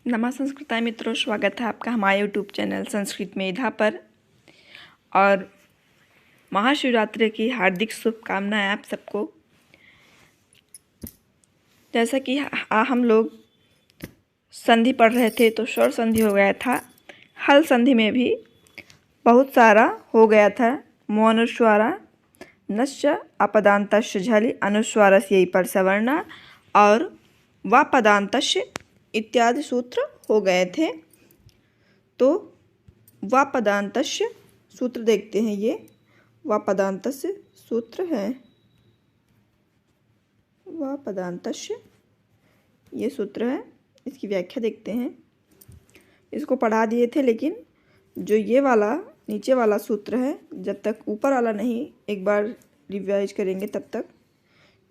नमस्कार संस्कृताय मित्रों, स्वागत है आपका हमारे यूट्यूब चैनल संस्कृत मेधा पर। और महाशिवरात्रि की हार्दिक शुभकामनाएं आप सबको। जैसा कि हम लोग संधि पढ़ रहे थे तो स्वर संधि हो गया था। हल संधि में भी बहुत सारा हो गया था। मोनुस्वारा नश्च अपदान्तस्य झलि अनुस्वारस्य यही पर सवर्ण और वापदान्तस्य इत्यादि सूत्र हो गए थे। तो वापदान्तस्य सूत्र देखते हैं। ये वापदान्तस्य सूत्र है। वापदान्तस्य ये सूत्र है, इसकी व्याख्या देखते हैं। इसको पढ़ा दिए थे, लेकिन जो ये वाला नीचे वाला सूत्र है, जब तक ऊपर वाला नहीं एक बार रिवाइज करेंगे तब तक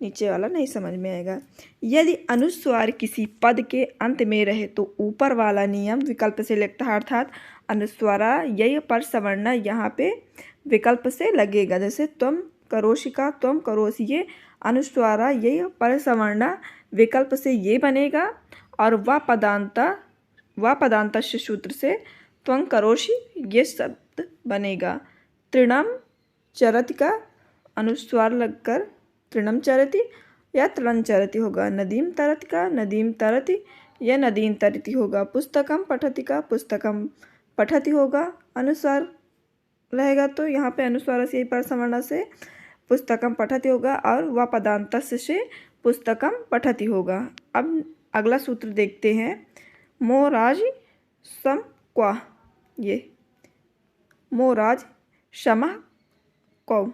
नीचे वाला नहीं समझ में आएगा। यदि अनुस्वार किसी पद के अंत में रहे तो ऊपर वाला नियम विकल्प से लगता है, अर्थात अनुस्वारा यही पर सवर्ण यहाँ पे विकल्प से लगेगा। जैसे तुम करोषि का तुम करोषि, ये अनुस्वारा यही पर सवर्ण विकल्प से ये बनेगा। और व पदांतस्य सूत्र से त्वं करोषि ये शब्द बनेगा। तृणम चरति का अनुस्वार लगकर तृणम चरति या तृणं चरति होगा। नदीम तरति का नदीम तरति या नदीम तरति होगा। पुस्तकम पठति का पुस्तकम पठति होगा। अनुस्वार रहेगा तो यहाँ पे अनुस्वार से पर सवर्ण से पुस्तकम पठति होगा और व पदांतस्य से पुस्तकम पठति होगा। अब अगला सूत्र देखते हैं। मोराज सम क्वा, ये मोराज क्षमा कौ।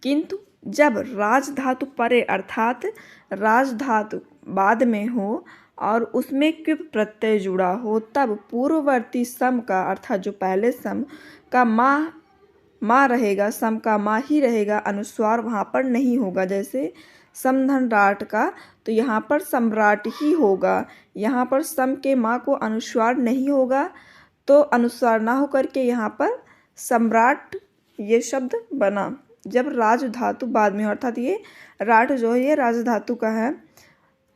किंतु जब राज धातु परे अर्थात राज धातु बाद में हो और उसमें क्विप प्रत्यय जुड़ा हो, तब पूर्ववर्ती सम का अर्थात जो पहले सम का माँ रहेगा, सम का माँ ही रहेगा, अनुस्वार वहाँ पर नहीं होगा। जैसे समधन राट का, तो यहाँ पर सम्राट ही होगा। यहाँ पर सम के माँ को अनुस्वार नहीं होगा, तो अनुस्वार ना होकर के यहाँ पर सम्राट ये शब्द बना। जब राज धातु बाद में हो, अर्थात ये राट जो है ये राज धातु का है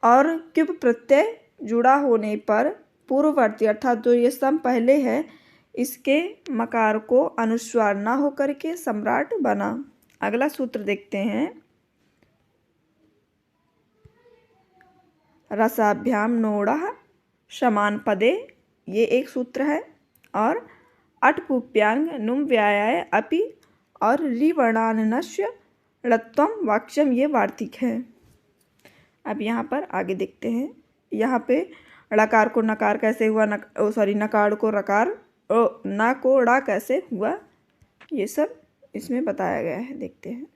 और क्युप प्रत्यय जुड़ा होने पर पूर्ववर्ती अर्थात जो ये सम पहले है, इसके मकार को अनुस्वार ना होकर के सम्राट बना। अगला सूत्र देखते हैं। रसाभ्याम नोड़ः समान पदे, ये एक सूत्र है। और अटपुप्यांग नुम व्यायाय अपि और रिवर्णानस्य णत्वम वाक्यम, ये वार्तिक है। अब यहाँ पर आगे देखते हैं। यहाँ पे ड़कार को नकार कैसे हुआ, नकार को रकार, ना को ड़ा कैसे हुआ, ये सब इसमें बताया गया है। देखते हैं।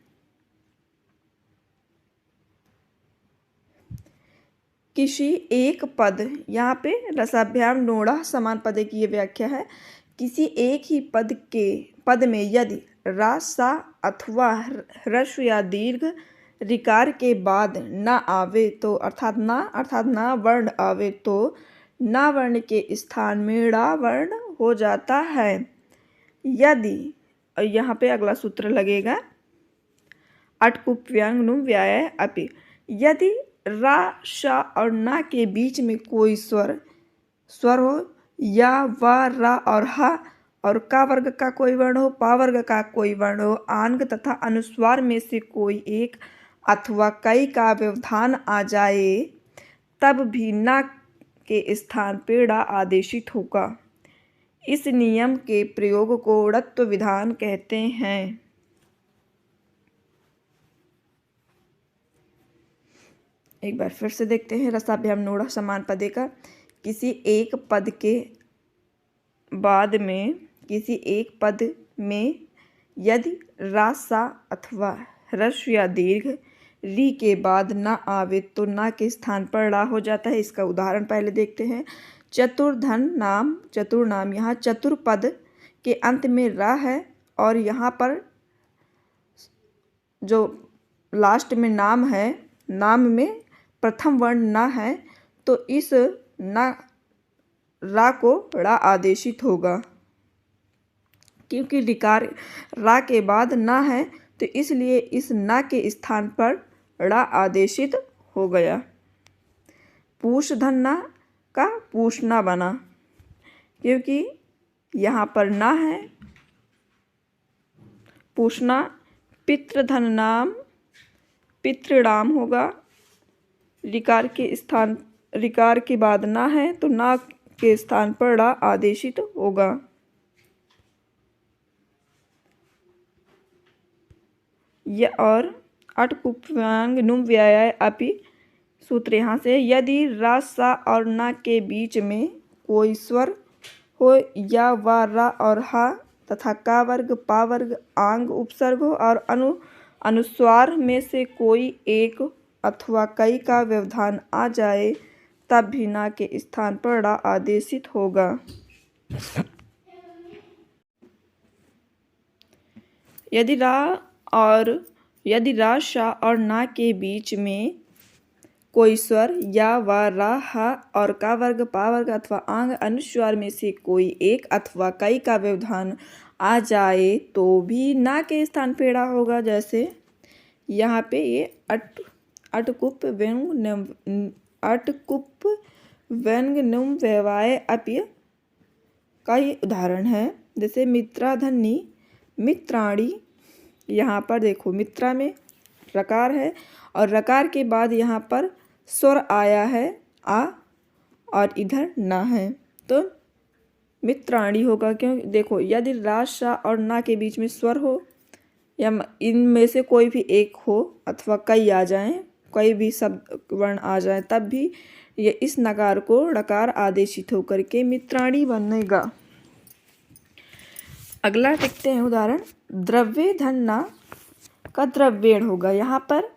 किसी एक पद, यहाँ पे रसाभ्याम नोड़ा समान पदे की ये व्याख्या है। किसी एक ही पद में यदि रा सा अथवा ह्रस्व या दीर्घ ऋकार के बाद न आवे तो अर्थात ना वर्ण आवे तो ना वर्ण के स्थान में ड़ा वर्ण हो जाता है। यदि, यहाँ पे अगला सूत्र लगेगा अटपुप्यांग नुम व्याय अपि, यदि रा शा और ना के बीच में कोई स्वर हो, या वा रा और हा और का वर्ग का कोई वर्ण हो, पा वर्ग का कोई वर्ण हो, आंग तथा अनुस्वार में से कोई एक अथवा कई का व्यवधान आ जाए, तब भी ना के स्थान पे ड़ा आदेशित होगा। इस नियम के प्रयोग को णत्व विधान कहते हैं। एक बार फिर से देखते हैं। रसाभ्याम नोड़ा समान पदे का, किसी एक पद के बाद में, किसी एक पद में यदि रा सा अथवा ह्रस्व या दीर्घ री के बाद ना आवे तो ना के स्थान पर ड़ा हो जाता है। इसका उदाहरण पहले देखते हैं। चतुर्धन नाम, चतुर नाम, यहाँ चतुर पद के अंत में रा है और यहाँ पर जो लास्ट में नाम है, नाम में प्रथम वर्ण ना है, तो इस ना रा को ड़ा आदेशित होगा। क्योंकि ऋकार रा के बाद ना है, तो इसलिए इस ना के स्थान पर ड़ा आदेशित हो गया। पूषधन्ना का पूषना बना, क्योंकि यहाँ पर ना है। पूषना पितृधन नाम पितृणाम होगा। ऋकार के बाद ना है तो ना के स्थान पर ड़ा आदेशित होगा। और अटकुप्यांग नुम व्याय अपि सूत्र यहाँ से, यदि रा सा और ना के बीच में कोई स्वर हो या वा रा और हा तथा का वर्ग पा वर्ग आंग उपसर्ग हो और अनुस्वार में से कोई एक अथवा कई का व्यवधान आ जाए तब भी ना के स्थान पर ड़ा आदेशित होगा। यदि रा शा और ना के बीच में कोई स्वर या वा रा हा और का वर्ग पा वर्ग अथवा आंग अनुस्वार में से कोई एक अथवा कई का व्यवधान आ जाए तो भी ना के स्थान पे ड़ा होगा। जैसे यहाँ पे ये अटकुप व्यंग नुम व्यवाय अपि का ही उदाहरण है। जैसे मित्राधनी मित्राणी, यहाँ पर देखो मित्रा में रकार है और रकार के बाद यहाँ पर स्वर आया है आ और इधर ना है तो मित्राणी होगा। क्यों? देखो यदि रा शा और ना के बीच में स्वर हो या इनमें से कोई भी एक हो अथवा कई आ जाएं, कोई भी शब्द वर्ण आ जाए तब भी ये इस नकार को ड़कार आदेशित होकर के मित्राणी बनेगा। अगला देखते हैं उदाहरण, द्रव्य धन्ना का द्रव्येण होगा। यहाँ पर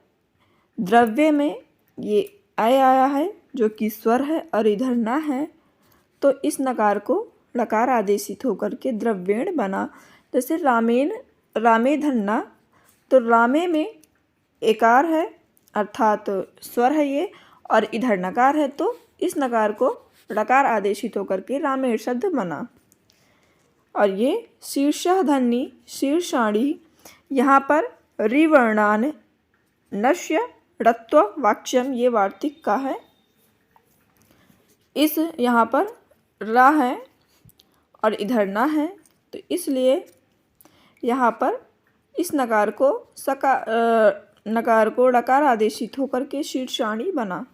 द्रव्य में ये आया है जो कि स्वर है और इधर ना है तो इस नकार को ड़कार आदेशित होकर के द्रव्येण बना। जैसे रामे धन्ना, तो रामे में एकार है अर्थात स्वर है ये और इधर नकार है तो इस नकार को ड़कार आदेशित होकर के रामेण शब्द बना। और ये शीर्षः धन्नी शीर्षाणी, यहाँ पर रिवर्णान नश्य ड़त्व वाक्यम, ये वार्तिक का है। इस यहाँ पर रा है और इधर ना है तो इसलिए यहाँ पर इस नकार को ड़कार आदेशित होकर के शीर्षाणी बना।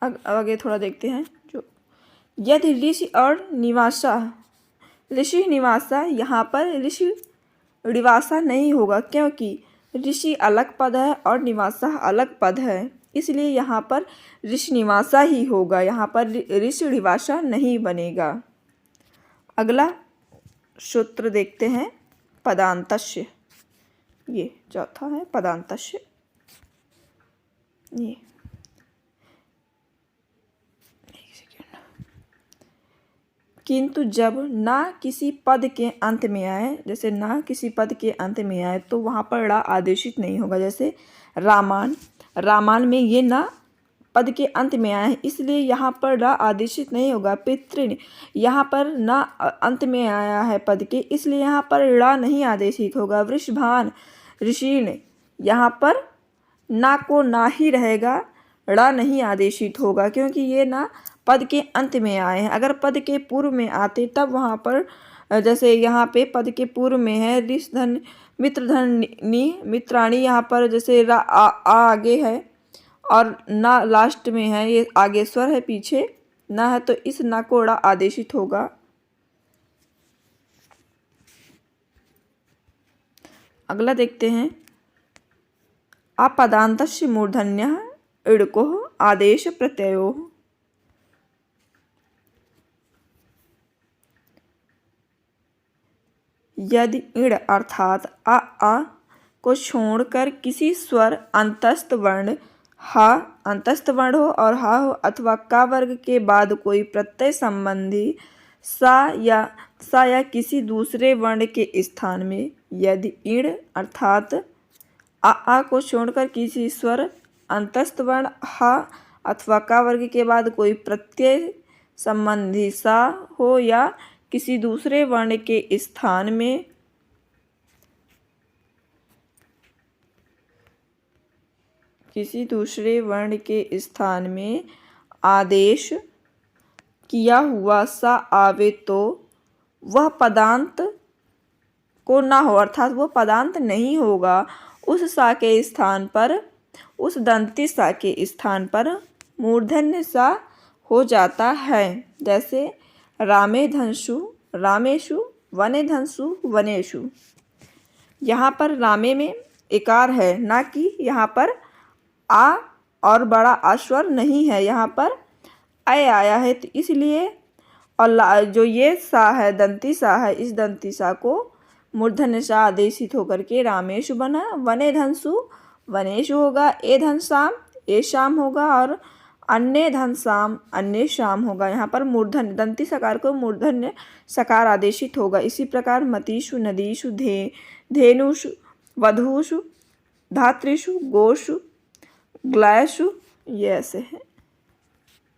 अब आगे थोड़ा देखते हैं जो यदि ऋषि और निवासा, ऋषि निवासा, यहाँ पर ऋषि निवासा नहीं होगा क्योंकि ऋषि अलग पद है और निवासा अलग पद है, इसलिए यहाँ पर ऋषि निवासा ही होगा। यहाँ पर ऋषि निवासा नहीं बनेगा। अगला सूत्र देखते हैं पदांतस्य, ये चौथा है पदांतस्य। ये किंतु जब ना किसी पद के अंत में आए, जैसे ना किसी पद के अंत में आए तो वहाँ पर ड़ा आदेशित नहीं होगा। जैसे रामान में ये ना पद के अंत में आए हैं इसलिए यहाँ पर ड़ा आदेशित नहीं होगा। पितृण, यहाँ पर ना अंत में आया है पद के इसलिए यहाँ पर ड़ा नहीं आदेशित होगा। वृषभान ऋषिण, यहाँ पर ना को ना ही रहेगा, ड़ा नहीं आदेशित होगा क्योंकि ये ना पद के अंत में आए हैं। अगर पद के पूर्व में आते तब वहाँ पर, जैसे यहाँ पे पद के पूर्व में है ऋषधन मित्रधनी मित्राणी, यहाँ पर जैसे आ आगे है और ना लास्ट में है, ये आगे स्वर है पीछे ना है तो इस ना को ड़ा आदेशित होगा। अगला देखते हैं अपदान्तस्य मूर्धन्यः इडकोः आदेश प्रत्ययोः। यदि इड अर्थात आ को छोड़कर किसी स्वर अंतस्थ वर्ण हो और हा हो अथवा का वर्ग के बाद कोई प्रत्यय संबंधी सा या किसी दूसरे वर्ण के स्थान में, यदि इड अर्थात आ को छोड़कर किसी स्वर अंतस्थ वर्ण हा अथवा का वर्ग के बाद कोई प्रत्यय संबंधी सा हो या किसी दूसरे वर्ण के स्थान में किसी दूसरे वर्ण के स्थान में आदेश किया हुआ सा आवे तो वह पदांत को ना हो, अर्थात वह पदांत नहीं होगा। उस सा के स्थान पर, उस दंती सा के स्थान पर मूर्धन्य सा हो जाता है। जैसे रामे धंसु रामेषु, वने धंसु वनेषु। यहाँ पर रामे में इकार है, ना कि यहाँ पर आ और बड़ा आश्वर नहीं है, यहाँ पर अय आया है। तो इसलिए और जो ये सा है, दंती सा है, इस दंती सा को मूर्धन्य सा आदेशित होकर के रामेशु बना। वने धंसु वनेशु होगा, ए धनसाम ए शाम होगा, और अन्य धनसाम अन्य शाम होगा। यहाँ पर मूर्धन्य दंती सकार को मूर्धन्य सकार आदेशित होगा। इसी प्रकार मतीषु नदीषु धेनुषु वधूषु धातृषु गोषु ग्लैषु, ये ऐसे है,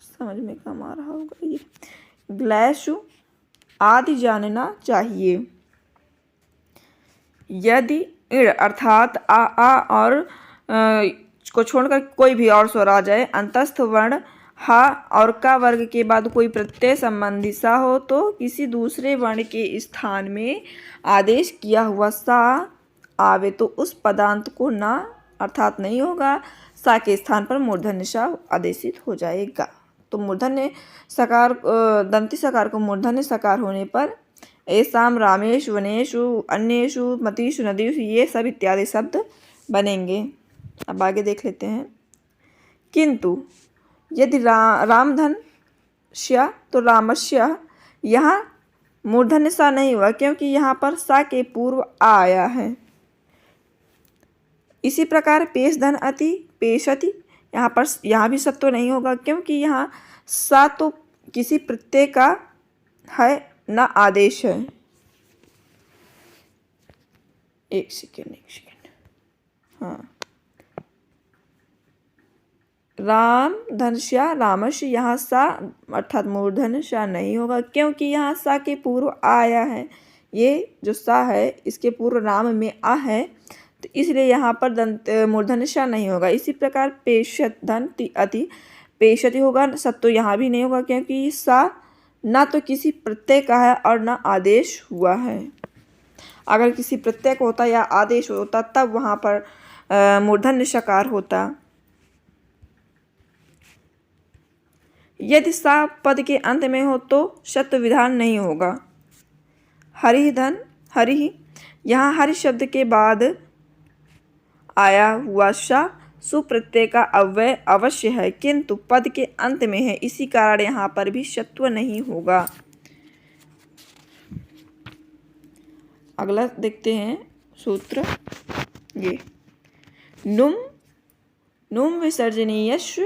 समझ में कम आ रहा होगा ये, ग्लैषु आदि जानना चाहिए। यदि इण अर्थात आ और को छोड़कर कोई भी और स्वर आ जाए, अंतस्थ वर्ण हा और का वर्ग के बाद कोई प्रत्यय संबंधी सा हो, तो किसी दूसरे वर्ण के स्थान में आदेश किया हुआ सा आवे तो उस पदांत को ना अर्थात नहीं होगा, सा के स्थान पर मूर्धन्य सा आदेशित हो जाएगा। तो मूर्धन्य सकार, दंती सकार को मूर्धन्य सकार होने पर ऐसाम रामेशु वनेषु अन्येषु मतीषु नदीषु, ये सब इत्यादि शब्द बनेंगे। अब आगे देख लेते हैं। किंतु यदि रामधन श्या तो रामस्य, यहाँ मूर्धन्य सा नहीं हुआ क्योंकि यहाँ पर सा के पूर्व आ आया है। इसी प्रकार पेश धन अति पेशति, यहाँ भी सत्व नहीं होगा क्योंकि यहाँ सा तो किसी प्रत्यय का है, ना आदेश है। एक सेकेंड हाँ, राम धनश्या रामश, यहाँ सा अर्थात मूर्धन्य सा नहीं होगा क्योंकि यहाँ सा के पूर्व आया है। ये जो सा है इसके पूर्व राम में आ है, तो इसलिए यहाँ पर दंत मूर्धन्य सा नहीं होगा। इसी प्रकार पेशत धन अति पेशति होगा, सत्व यहाँ भी नहीं होगा क्योंकि सा ना तो किसी प्रत्यय का है और ना आदेश हुआ है। अगर किसी प्रत्यय को होता या आदेश होता तब वहाँ पर मूर्धन्य सकार होता। यदि सा पद के अंत में हो तो शब्द विधान नहीं होगा। हरि धन हरि, यहाँ हरि शब्द के बाद आया हुआ सा सुप्रत्यय का अव्यय अवश्य है, किंतु पद के अंत में है, इसी कारण यहाँ पर भी शत्व नहीं होगा। अगला देखते हैं सूत्र, ये नुम नुम विसर्जनीयश्च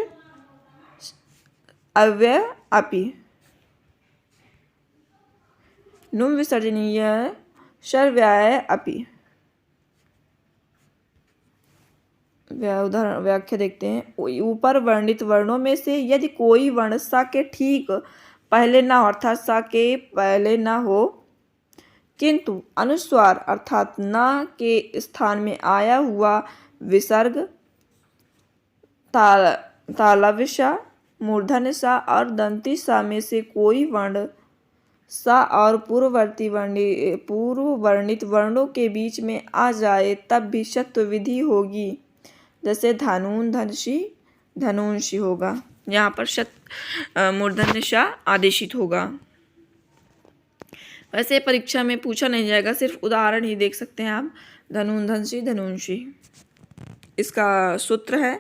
अव्यय अपि, नुम विसर्जनीय सर्व्याय अपि। उदाहरण व्याख्या देखते हैं। ऊपर वर्णित वर्णों में से यदि कोई वर्ण सा के ठीक पहले ना हो, अर्थात सा के पहले ना हो, किंतु अनुस्वार अर्थात ना के स्थान में आया हुआ विसर्ग तालव्य सा, मूर्धन्य सा और दंती सा में से कोई वर्ण सा और पूर्व वर्णित वर्णों के बीच में आ जाए तब भी शत्व विधि होगी। जैसे धनून धनशी धनुंशी होगा, यहाँ पर मूर्धन्य सा आदेशित होगा। वैसे परीक्षा में पूछा नहीं जाएगा, सिर्फ उदाहरण ही देख सकते हैं आप। धनून धनशी धनुंशी, इसका सूत्र है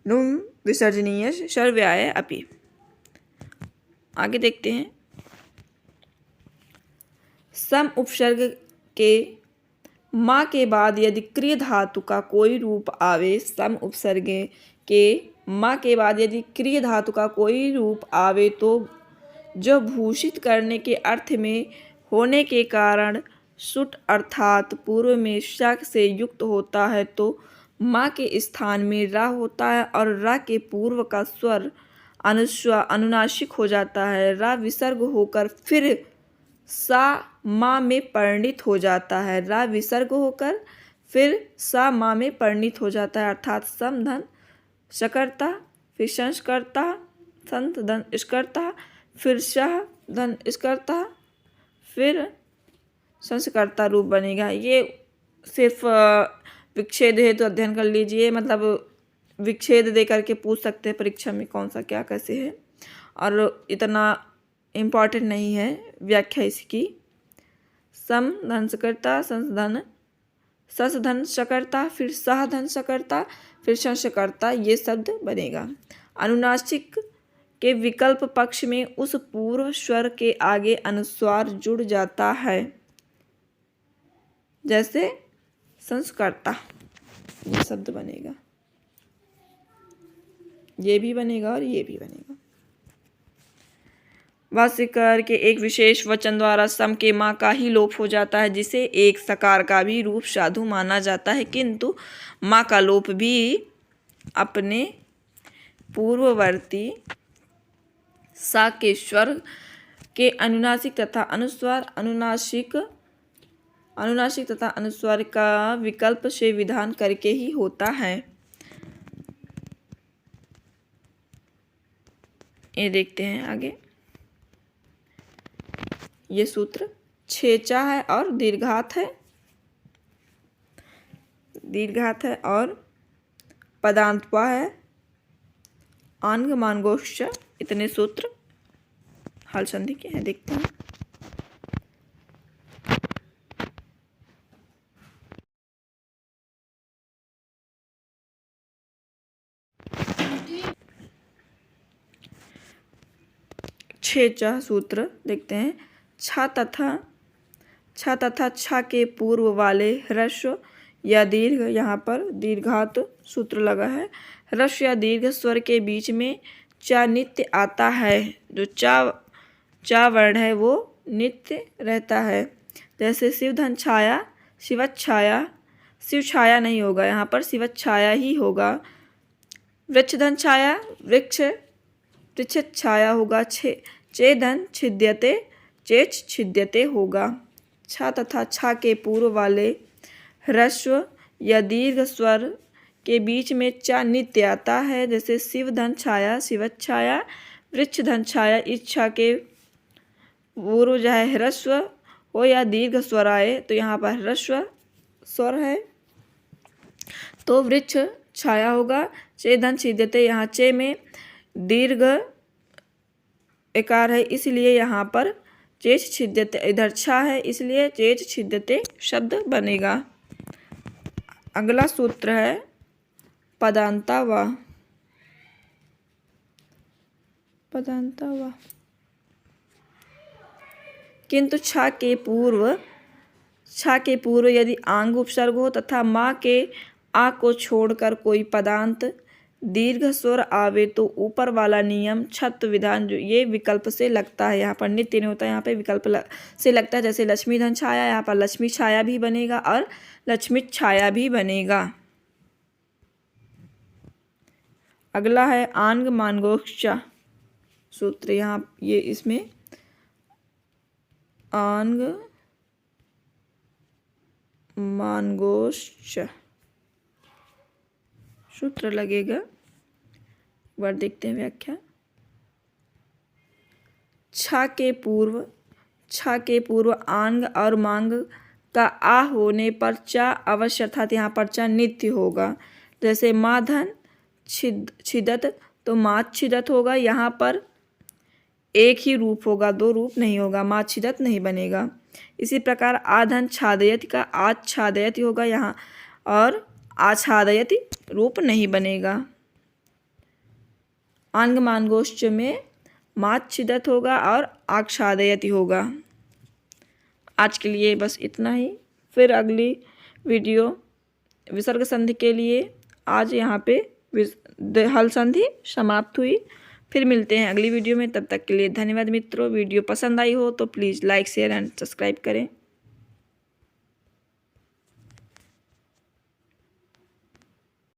नुम विसर्जनीय सर्व्याय अपि। आगे देखते हैं। सम उपसर्ग के माँ के बाद यदि क्रिय धातु का कोई रूप आवे, सम उपसर्ग के माँ के बाद यदि क्रिय धातु का कोई रूप आवे तो जो भूषित करने के अर्थ में होने के कारण सुट अर्थात पूर्व में शक से युक्त होता है, तो माँ के स्थान में रा होता है और रा के पूर्व का स्वर अनुनासिक हो जाता है। रा विसर्ग होकर फिर सा माँ में परिणित हो जाता है। रा विसर्ग होकर फिर सा माँ में परिणित हो जाता है, अर्थात समधन शकर्ता, फिर संस्कर्ता, संत धन स्कर्ता, फिर सह धन स्कर्ता, फिर संस्कर्ता रूप बनेगा। ये सिर्फ विच्छेद है तो अध्ययन कर लीजिए, मतलब विच्छेद दे करके पूछ सकते हैं परीक्षा में कौन सा क्या कैसे है, और इतना इम्पॉर्टेंट नहीं है व्याख्या इसकी। सम धन सकर्ता, संधन ससधन शकर्ता, फिर सह धन शकर्ता, फिर संस्कर्ता, ये शब्द बनेगा। अनुनासिक के विकल्प पक्ष में उस पूर्व स्वर के आगे अनुस्वार जुड़ जाता है, जैसे संस्कर्ता, ये शब्द बनेगा, ये भी बनेगा और ये भी बनेगा। भाष्यकार के एक विशेष वचन द्वारा सम के माँ का ही लोप हो जाता है, जिसे एक सकार का भी रूप साधु माना जाता है, किंतु माँ का लोप भी अपने पूर्ववर्ती सा के स्वर के अनुनासिक तथा अनुस्वार अनुनासिक तथा अनुस्वार का विकल्प से विधान करके ही होता है। ये देखते हैं आगे। ये सूत्र छेचा है और दीर्घात है और पदांतवा है, आंग मानगोश्च, इतने सूत्र हल संधि के हैं। देखते हैं। छेचा सूत्र देखते हैं। छ तथा छ के पूर्व वाले ह्रस्व या दीर्घ, यहाँ पर दीर्घात सूत्र लगा है। ह्रस्व या दीर्घ स्वर के बीच में च नित्य आता है, जो च वर्ण है वो नित्य रहता है। जैसे शिवधन छाया, शिवत छाया, शिव छाया नहीं होगा, यहाँ पर शिवत छाया ही होगा। वृक्षधन छाया, वृक्ष छाया होगा। चेधन छिद्यते, चेच छिद्यते होगा। छ तथा छ के पूर्व वाले ह्रस्व या दीर्घ स्वर के बीच में च नित्य आता है, जैसे शिव धन छाया, शिवत छाया, वृक्ष धन छाया। इस छ के पूर्व जो है ह्रस्व हो या दीर्घ स्वर आए, तो यहाँ पर ह्रस्व स्वर है तो वृक्ष छाया होगा। चे धन छिद्यते, यहाँ चे में दीर्घ एकार है, इसलिए यहाँ पर चेच छिद्यते, इधर छा है इसलिए चेच छिद्यते शब्द बनेगा। अगला सूत्र है पदांता वा। किंतु छ के पूर्व यदि आंग उपसर्ग हो तथा माँ के आ को छोड़कर कोई पदांत दीर्घ स्वर आवे, तो ऊपर वाला नियम छत्व विधान जो ये विकल्प से लगता है, यहाँ पर नित्य नहीं होता, यहाँ पे विकल्प से लगता है। जैसे लक्ष्मी धन छाया, यहाँ पर लक्ष्मी छाया भी बनेगा और लक्ष्मी छाया भी बनेगा। अगला है आंग मानगोश्च सूत्र। यहाँ ये इसमें आंग मानगोश्च सूत्र लगेगा। एक बार देखते हैं व्याख्या। छ के पूर्व आंग और मांग का आ होने पर च अवश्य, अर्थात यहाँ पर च नित्य होगा। जैसे माधन छिदत, तो माच्छिदत होगा, यहाँ पर एक ही रूप होगा, दो रूप नहीं होगा, माच्छिदत नहीं बनेगा। इसी प्रकार आधन छादयति का आच्छादयति होगा यहाँ, और आच्छादयति रूप नहीं बनेगा। आंग मानगोश्च में माच्छिदत होगा और आच्छादयति होगा। आज के लिए बस इतना ही। फिर अगली वीडियो विसर्ग संधि के लिए आज यहाँ पे हल संधि समाप्त हुई। फिर मिलते हैं अगली वीडियो में, तब तक के लिए धन्यवाद मित्रों। वीडियो पसंद आई हो तो please like share and subscribe करें।